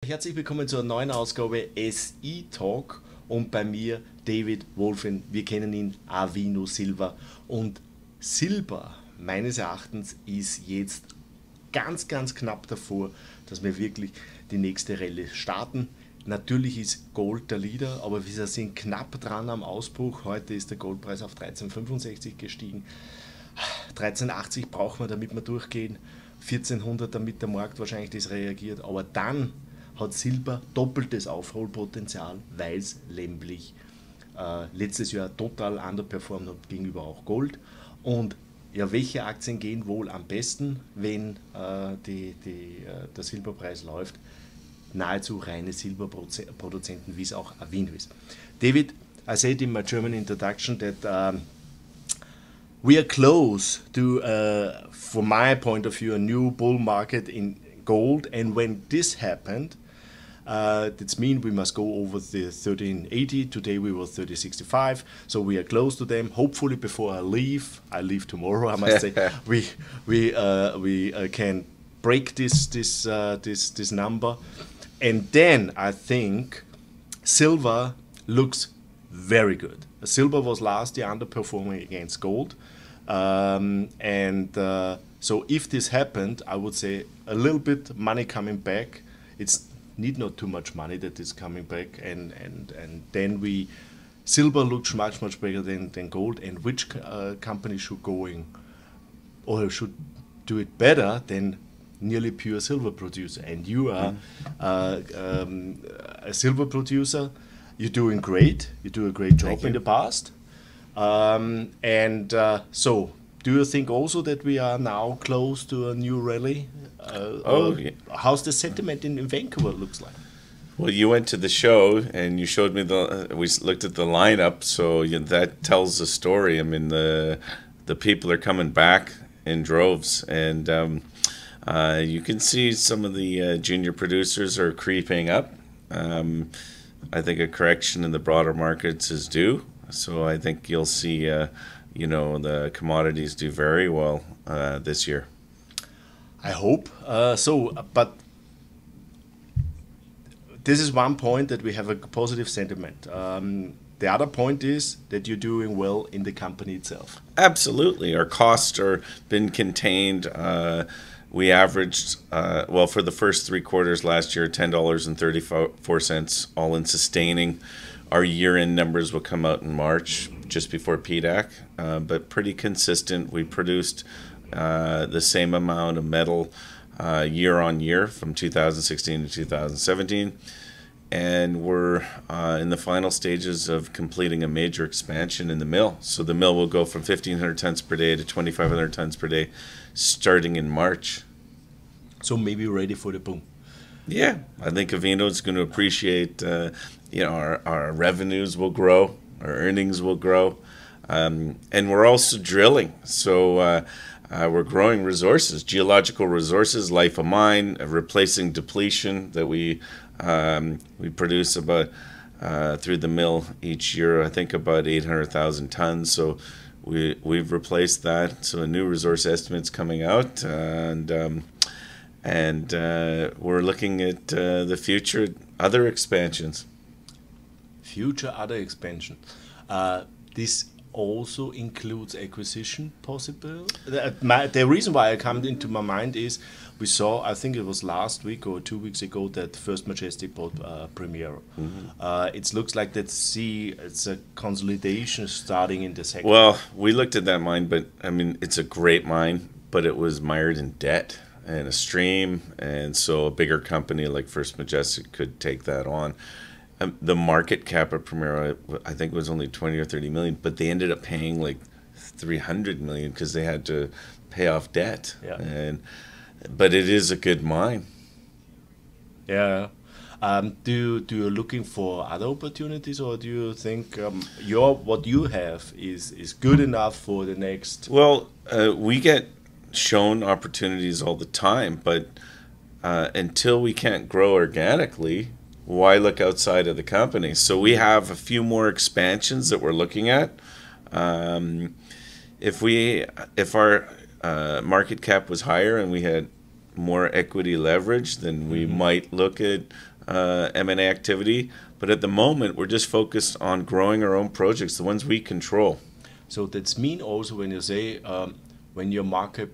herzlich willkommen zur neuen Ausgabe SI Talk und bei mir David Wolfin. Wir kennen ihn Avino Silber und Silber meines Erachtens ist jetzt ganz knapp davor, dass wir wirklich die nächste Rallye starten. Natürlich ist Gold der Leader, aber wir sind knapp dran am Ausbruch. Heute ist der Goldpreis auf 13,65 gestiegen. 13,80 brauchen wir, damit wir durchgehen. 1400, damit der Markt wahrscheinlich das reagiert. Aber dann hat Silber doppeltes Aufholpotenzial, weil es nämlich letztes Jahr total underperformt hat gegenüber auch Gold. Und ja, welche Aktien gehen wohl am besten, wenn der Silberpreis läuft? Nahezu reine Silberproduzenten, wie es auch Avino ist. David, I said in my German introduction that we are close to, from my point of view, a new bull market in gold. And when this happened, that means we must go over the 1380. Today we were 3065, so we are close to them. Hopefully, before I leave tomorrow, I must say, we can break this number. And then I think silver looks very good. Silver was last year underperforming against gold. So if this happened, I would say a little bit money coming back. It's need not too much money that is coming back, and then silver looks much better than gold. And which company should should do it better than nearly pure silver producer? And you are a silver producer. You're doing great. You do a great job in the past. So, do you think also that we are now close to a new rally? Yeah. How's the sentiment in Vancouver looks like? Well, you went to the show and you showed me we looked at the lineup, so that tells the story. I mean, the people are coming back in droves, and you can see some of the junior producers are creeping up. I think a correction in the broader markets is due. So I think you'll see, the commodities do very well this year. I hope so. But this is one point that we have a positive sentiment. The other point is that you're doing well in the company itself. Absolutely. Our costs are been contained. We averaged, for the first 3 quarters last year, $10.34 all in sustaining. Our year-end numbers will come out in March, just before PDAC, but pretty consistent. We produced the same amount of metal year on year from 2016 to 2017, and we're in the final stages of completing a major expansion in the mill. So the mill will go from 1,500 tons per day to 2,500 tons per day starting in March. So maybe ready for the boom. Yeah, I think Avino is going to appreciate, our revenues will grow, our earnings will grow, and we're also drilling. So we're growing resources, geological resources, life of mine, replacing depletion that we produce about through the mill each year. I think about 800,000 tons. So we've replaced that. So a new resource estimate's coming out, and we're looking at the future, other expansions. Future other expansion. This also includes acquisition possible. The reason why I come into my mind is we saw, I think it was last week or 2 weeks ago, that First Majestic bought Premier. It looks like it's a consolidation starting in the sector. Well, we looked at that mine, but I mean, it's a great mine, but it was mired in debt and a stream, and so a bigger company like First Majestic could take that on. The market cap of Premier, I think, was only 20 or 30 million, but they ended up paying like 300 million because they had to pay off debt. Yeah. But it is a good mine. Yeah. Do you looking for other opportunities, or do you think what you have is good enough for the next? Well, we get shown opportunities all the time, but until we can't grow organically, why look outside of the company? So we have a few more expansions that we're looking at. If our market cap was higher and we had more equity leverage, then we might look at M&A activity, but at the moment we're just focused on growing our own projects, the ones we control. So that's mean also when you say when your market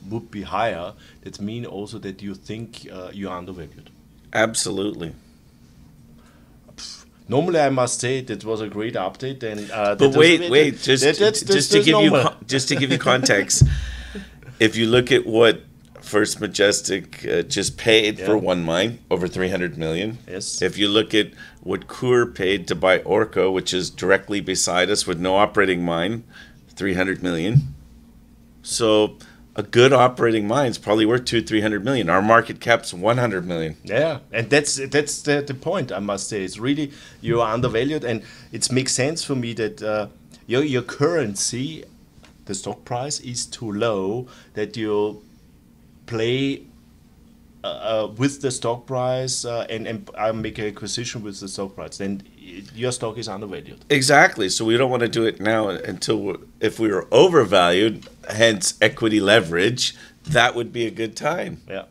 would be higher, that mean also that you think you're undervalued. Absolutely. Normally, I must say that was a great update. And but wait, just to give you context, if you look at what First Majestic just paid for one mine, over 300 million. Yes. If you look at what Coeur paid to buy Orco, which is directly beside us with no operating mine, 300 million. So a good operating mine is probably worth 200-300 million. Our market cap's 100 million. Yeah, and that's the point, I must say. It's really, you are undervalued, and it makes sense for me that your currency, the stock price, is too low, that you play with the stock price and make an acquisition with the stock price, then your stock is undervalued. Exactly. So we don't want to do it now until if we were overvalued, hence equity leverage, that would be a good time. Yeah,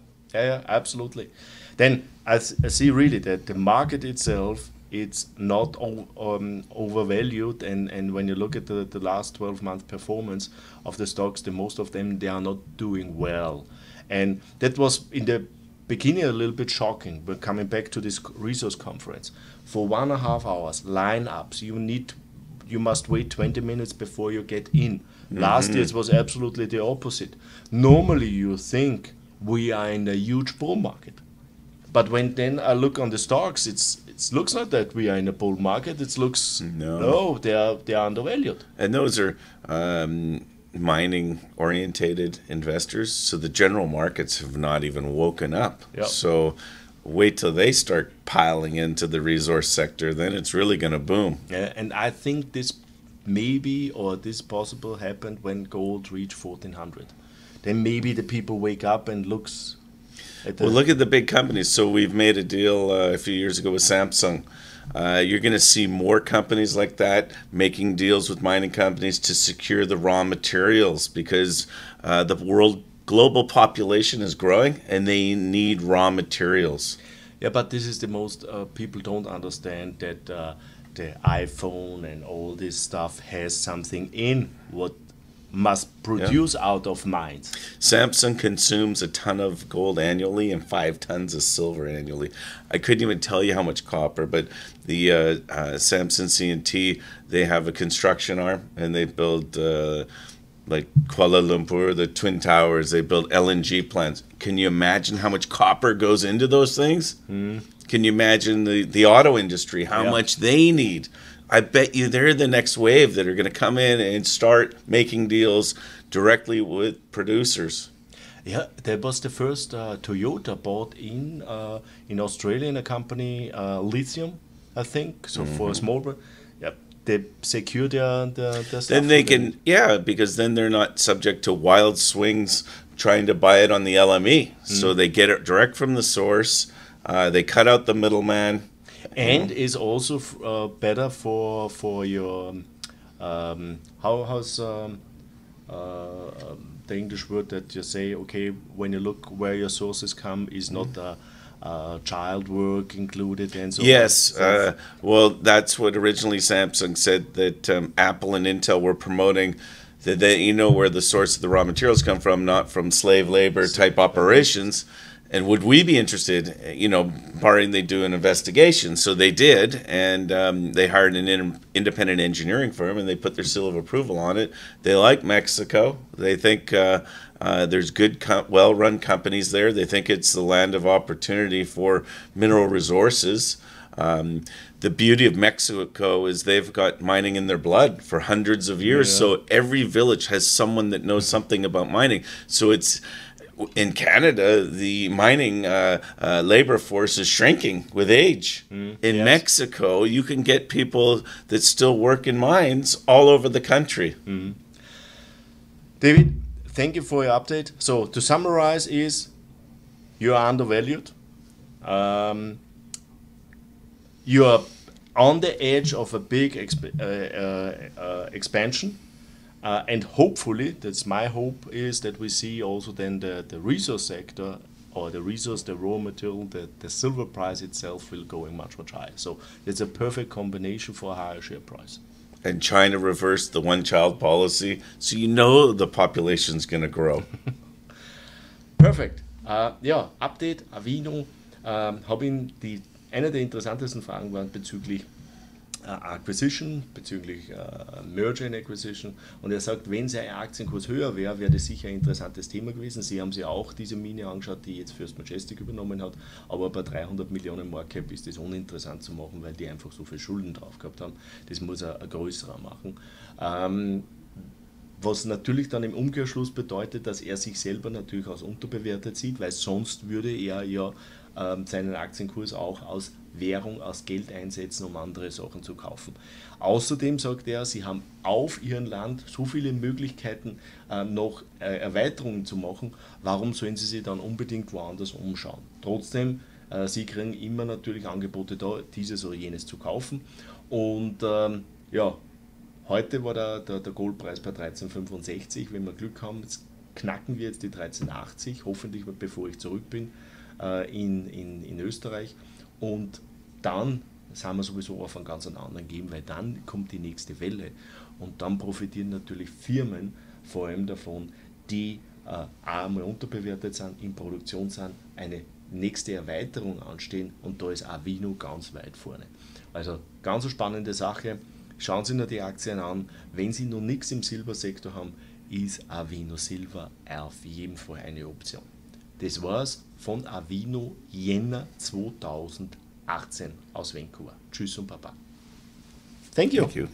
absolutely. Then I see really that the market itself, it's not overvalued, and when you look at the last 12-month performance of the stocks, most of them, they are not doing well. And that was in the beginning a little bit shocking, but coming back to this resource conference, for 1.5 hours, lineups, you must wait 20 minutes before you get in. Last year it was absolutely the opposite. Normally you think we are in a huge bull market, but when then I look on the stocks, it looks not that we are in a bull market. It looks no, they are undervalued. And those are mining orientated investors, so the general markets have not even woken up. So wait till they start piling into the resource sector, then it's really going to boom. Yeah, and I think this this possible happened when gold reached 1400. Then maybe the people wake up and looks at look at the big companies. So we've made a deal a few years ago with Samsung. You're going to see more companies like that making deals with mining companies to secure the raw materials, because the global population is growing and they need raw materials. Yeah, but this is the most people don't understand, that the iPhone and all this stuff has something in what must produce out of mines. Samsung consumes a ton of gold annually and 5 tons of silver annually. I couldn't even tell you how much copper, but the Samsung C&T, they have a construction arm, and they build like Kuala Lumpur, the Twin Towers, they build LNG plants. Can you imagine how much copper goes into those things? Can you imagine the auto industry, how much they need? I bet you they're the next wave that are going to come in and start making deals directly with producers. Yeah, that was the first Toyota bought in Australia in a company, lithium, I think. So for a small, they secure their stuff. Then they can, because then they're not subject to wild swings trying to buy it on the LME. So they get it direct from the source. They cut out the middleman. And is also better for your how's the English word that you say, okay, when you look where your sources come, is not child work included and so on. Yes, well, that's what originally Samsung said, that Apple and Intel were promoting, that they, where the source of the raw materials come from, not from slave labor type operations. And would we be interested, barring they do an investigation? So they did, and they hired an independent engineering firm, and they put their seal of approval on it. They like Mexico. They think there's good, well-run companies there. They think it's the land of opportunity for mineral resources. The beauty of Mexico is they've got mining in their blood for hundreds of years. So every village has someone that knows something about mining. So it's... In Canada, the mining labor force is shrinking with age. In Mexico, you can get people that still work in mines all over the country. David, thank you for your update. So to summarize is, you are undervalued. You are on the edge of a big expansion. And hopefully, that's my hope, is that we see also then the resource sector or the resource, the raw material, the silver price itself will go much higher. So it's a perfect combination for a higher share price. And China reversed the one-child policy, so you know the population's going to grow. Perfekt. Ja, Update, Avino. Eine der interessantesten Fragen waren bezüglich Acquisition, bezüglich Merger and Acquisition. Und er sagt, wenn sein Aktienkurs höher wäre, wäre das sicher ein interessantes Thema gewesen. Sie haben sich auch diese Mine angeschaut, die jetzt First Majestic übernommen hat. Aber bei 300 Millionen Market Cap ist das uninteressant zu machen, weil die einfach so viel Schulden drauf gehabt haben. Das muss ein größerer machen. Was natürlich dann im Umkehrschluss bedeutet, dass er sich selber natürlich als unterbewertet sieht, weil sonst würde er ja seinen Aktienkurs auch aus Währung, aus Geld einsetzen, um andere Sachen zu kaufen. Außerdem sagt er, sie haben auf ihrem Land so viele Möglichkeiten, noch Erweiterungen zu machen. Warum sollen sie sich dann unbedingt woanders umschauen? Trotzdem, sie kriegen immer natürlich Angebote da, dieses oder jenes zu kaufen. Und ja, heute war der Goldpreis bei 13,65. Wenn wir Glück haben, jetzt knacken wir jetzt die 13,80, hoffentlich bevor ich zurück bin in Österreich. Und dann sind wir sowieso auf einen ganz anderen Game, weil dann kommt die nächste Welle. Und dann profitieren natürlich Firmen vor allem davon, die einmal unterbewertet sind, in Produktion sind, eine nächste Erweiterung anstehen, und da ist Avino ganz weit vorne. Also ganz eine spannende Sache. Schauen Sie nur die Aktien an. Wenn Sie noch nichts im Silbersektor haben, ist Avino Silber auf jeden Fall eine Option. Das war's von Avino Jänner 2018 aus Vancouver. Tschüss und Baba. Thank you. Thank you.